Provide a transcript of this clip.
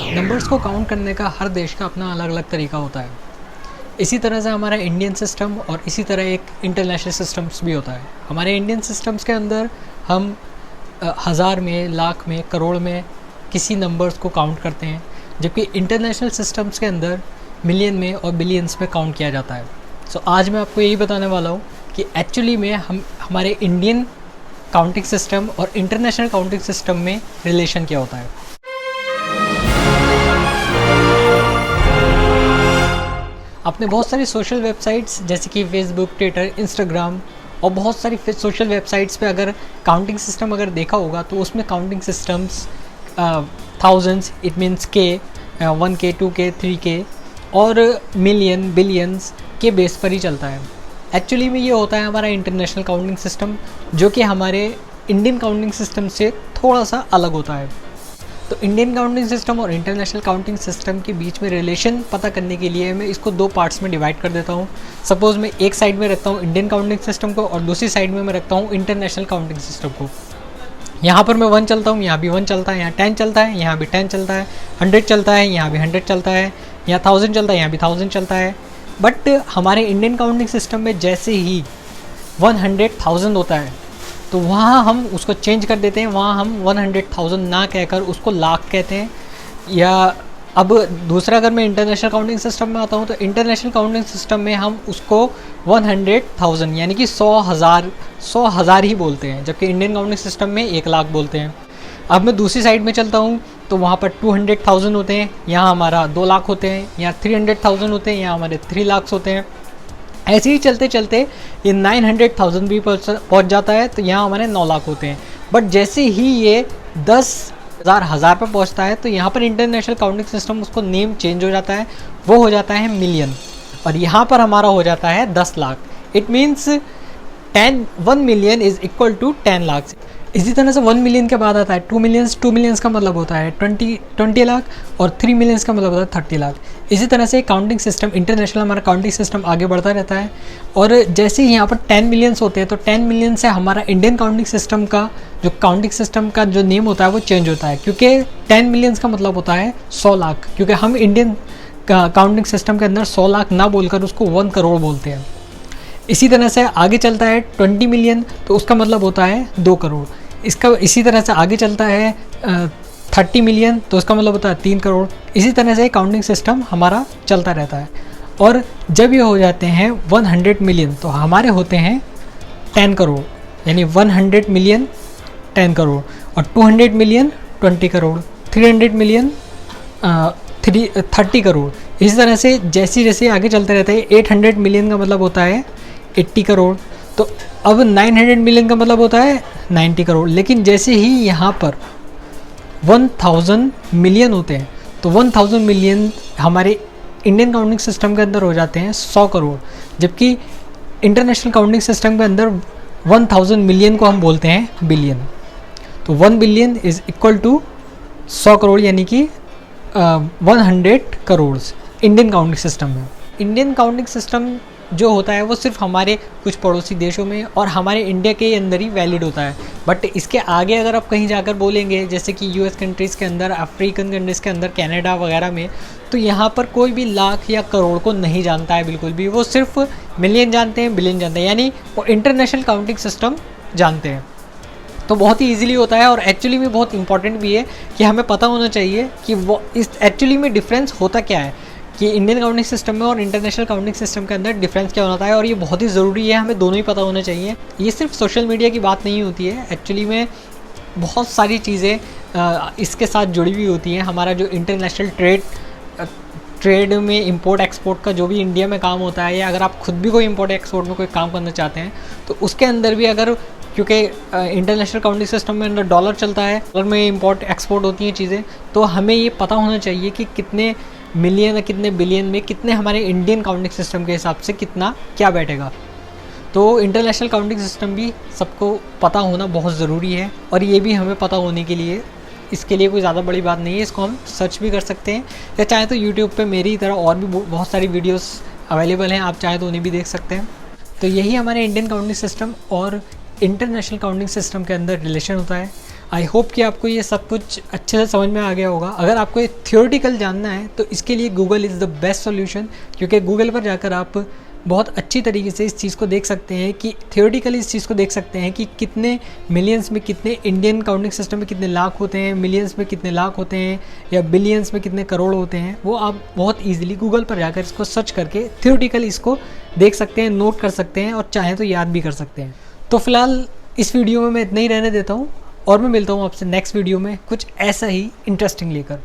Numbers को count करने का हर देश का अपना अलग अलग तरीका होता है। इसी तरह से हमारा इंडियन सिस्टम और इसी तरह एक इंटरनेशनल सिस्टम्स भी होता है। हमारे इंडियन सिस्टम्स के अंदर हम हज़ार में, लाख में, करोड़ में किसी नंबर्स को काउंट करते हैं, जबकि इंटरनेशनल सिस्टम्स के अंदर मिलियन में और बिलियंस में काउंट किया जाता है। सो आज मैं आपको यही बताने वाला हूँ कि एक्चुअली में हमारे इंडियन काउंटिंग सिस्टम और इंटरनेशनल काउंटिंग सिस्टम में रिलेशन क्या होता है। आपने बहुत सारी सोशल वेबसाइट्स जैसे कि फेसबुक, ट्विटर, इंस्टाग्राम और बहुत सारी सोशल वेबसाइट्स पे अगर काउंटिंग सिस्टम अगर देखा होगा तो उसमें counting systems thousands, it means के, 1K, 2K, 3K और मिलियन, बिलियंस के बेस पर ही चलता है। एक्चुअली में ये होता है हमारा इंटरनेशनल काउंटिंग सिस्टम, जो कि हमारे इंडियन काउंटिंग सिस्टम से थोड़ा सा अलग होता है। तो इंडियन काउंटिंग सिस्टम और इंटरनेशनल काउंटिंग सिस्टम के बीच में रिलेशन पता करने के लिए मैं इसको दो पार्ट्स में डिवाइड कर देता हूँ। सपोज़ मैं एक साइड में रखता हूँ इंडियन काउंटिंग सिस्टम को और दूसरी साइड में मैं रखता हूँ इंटरनेशनल काउंटिंग सिस्टम को। यहाँ पर मैं 1 चलता हूँ, यहाँ भी 1 चलता है, यहाँ 10 चलता है, यहाँ भी 10 चलता है, 100 चलता है, यहाँ भी 100 चलता है, यहाँ 1000 चलता है, यहाँ भी 1000 चलता है। बट हमारे इंडियन काउंटिंग सिस्टम में जैसे ही 100,000 होता है तो वहाँ हम उसको चेंज कर देते हैं, वहाँ हम 100,000 ना कहकर उसको लाख कहते हैं। या अब दूसरा अगर मैं इंटरनेशनल काउंटिंग सिस्टम में आता हूँ तो इंटरनेशनल काउंटिंग सिस्टम में हम उसको 100,000 यानी कि 100,000 ही बोलते हैं, जबकि इंडियन काउंटिंग सिस्टम में 1 लाख बोलते हैं। अब मैं दूसरी साइड में चलता हूँ तो वहाँ पर 200,000 होते हैं, यहाँ हमारा 2 लाख होते हैं, यहाँ 300,000 होते हैं, यहाँ हमारे 3 लाख होते हैं। ऐसे ही चलते चलते ये 900,000 भी पहुँच जाता है तो यहाँ हमारे 9 लाख होते हैं। बट जैसे ही ये 10,000 पर पहुँचता है तो यहाँ पर इंटरनेशनल काउंटिंग सिस्टम उसको नेम चेंज हो जाता है, वो हो जाता है मिलियन, और यहाँ पर हमारा हो जाता है 10 lakh. It means 1 million is equal to 10 lakh. इसी तरह से 1 मिलियन के बाद आता है 2 मिलियंस का मतलब होता है 20 लाख, और 3 मिलियंस का मतलब होता है 30 लाख। इसी तरह से काउंटिंग सिस्टम इंटरनेशनल हमारा काउंटिंग सिस्टम आगे बढ़ता रहता है। और जैसे ही यहाँ पर 10 मिलियंस होते हैं तो 10 मिलियन से हमारा इंडियन काउंटिंग सिस्टम का जो काउंटिंग सिस्टम का जो नेम होता है वो चेंज होता है, क्योंकि 10 मिलियंस का मतलब होता है 100 लाख, क्योंकि हम इंडियन काउंटिंग सिस्टम के अंदर 100 लाख ना बोलकर उसको 1 करोड़ बोलते हैं। इसी तरह से आगे चलता है 20 मिलियन तो उसका मतलब होता है 2 करोड़। इसी तरह से आगे चलता है 30 मिलियन तो उसका मतलब होता है 3 करोड़। इसी तरह से काउंटिंग सिस्टम हमारा चलता रहता है। और जब ये हो जाते हैं 100 मिलियन तो हमारे होते हैं 10 करोड़, यानी 100 मिलियन 10 करोड़, और 200 मिलियन 20 करोड़, 300 मिलियन 30 करोड़। इसी तरह से जैसे जैसे आगे चलते रहते हैं 800 मिलियन का मतलब होता है 80 करोड़। तो अब 900 मिलियन का मतलब होता है 90 करोड़। लेकिन जैसे ही यहाँ पर 1000 मिलियन होते हैं तो 1000 मिलियन हमारे इंडियन काउंटिंग सिस्टम के अंदर हो जाते हैं 100 करोड़, जबकि इंटरनेशनल काउंटिंग सिस्टम के अंदर 1000 मिलियन को हम बोलते हैं बिलियन। तो 1 billion is equal to 100 crore, यानी कि 100 करोड़ इंडियन काउंटिंग सिस्टम में। इंडियन काउंटिंग सिस्टम जो होता है वो सिर्फ हमारे कुछ पड़ोसी देशों में और हमारे इंडिया के अंदर ही वैलिड होता है। बट इसके आगे अगर आप कहीं जाकर बोलेंगे, जैसे कि यूएस कंट्रीज़ के अंदर, अफ्रीकन कंट्रीज़ के अंदर, कनाडा वगैरह में, तो यहाँ पर कोई भी लाख या करोड़ को नहीं जानता है बिल्कुल भी। वो सिर्फ मिलियन जानते हैं, बिलियन जानते हैं, यानी वो इंटरनेशनल काउंटिंग सिस्टम जानते हैं। तो बहुत ही ईजिली होता है और एक्चुअली में बहुत इंपॉर्टेंट भी है कि हमें पता होना चाहिए कि वो इस एक्चुअली में डिफरेंस होता क्या है, कि इंडियन काउंटिंग सिस्टम में और इंटरनेशनल काउंटिंग सिस्टम के अंदर डिफरेंस क्या होता है। और ये बहुत ही ज़रूरी है, हमें दोनों ही पता होना चाहिए। ये सिर्फ सोशल मीडिया की बात नहीं होती है, एक्चुअली में बहुत सारी चीज़ें इसके साथ जुड़ी हुई होती हैं। हमारा जो इंटरनेशनल ट्रेड में इंपोर्ट एक्सपोर्ट का जो भी इंडिया में काम होता है, या अगर आप खुद भी कोई इंपोर्ट एक्सपोर्ट में कोई काम करना चाहते हैं तो उसके अंदर भी अगर, क्योंकि इंटरनेशनल काउंटिंग सिस्टम में अंदर डॉलर चलता है, डॉलर में इंपोर्ट एक्सपोर्ट होती हैं चीज़ें, तो हमें ये पता होना चाहिए कि कितने मिलियन या कितने बिलियन में कितने हमारे इंडियन काउंटिंग सिस्टम के हिसाब से कितना क्या बैठेगा। तो इंटरनेशनल काउंटिंग सिस्टम भी सबको पता होना बहुत ज़रूरी है, और ये भी हमें पता होने के लिए, इसके लिए कोई ज़्यादा बड़ी बात नहीं है। इसको हम सर्च भी कर सकते हैं, या चाहे तो यूट्यूब पे मेरी तरह और भी बहुत सारी वीडियोस अवेलेबल हैं, आप चाहे तो उन्हें भी देख सकते हैं। तो यही हमारे इंडियन काउंटिंग सिस्टम और इंटरनेशनल काउंटिंग सिस्टम के अंदर रिलेशन होता है। आई होप कि आपको ये सब कुछ अच्छे से समझ में आ गया होगा। अगर आपको ये थियोरेटिकल जानना है तो इसके लिए Google is the best solution, क्योंकि गूगल पर जाकर आप बहुत अच्छी तरीके से इस चीज़ को देख सकते हैं कि थियोरेटिकली इस चीज़ को देख सकते हैं कि कितने मिलियंस में, कितने इंडियन काउंटिंग सिस्टम में कितने लाख होते हैं, मिलियंस में कितने लाख होते हैं, या बिलियंस में कितने करोड़ होते हैं। वो आप बहुत ईजिली गूगल पर जाकर इसको सर्च करके थियोरेटिकली इसको देख सकते हैं, नोट कर सकते हैं और चाहें तो याद भी कर सकते हैं। तो फिलहाल इस वीडियो में मैं इतना ही रहने देता हूँ और मैं मिलता हूँ आपसे नेक्स्ट वीडियो में कुछ ऐसा ही इंटरेस्टिंग लेकर।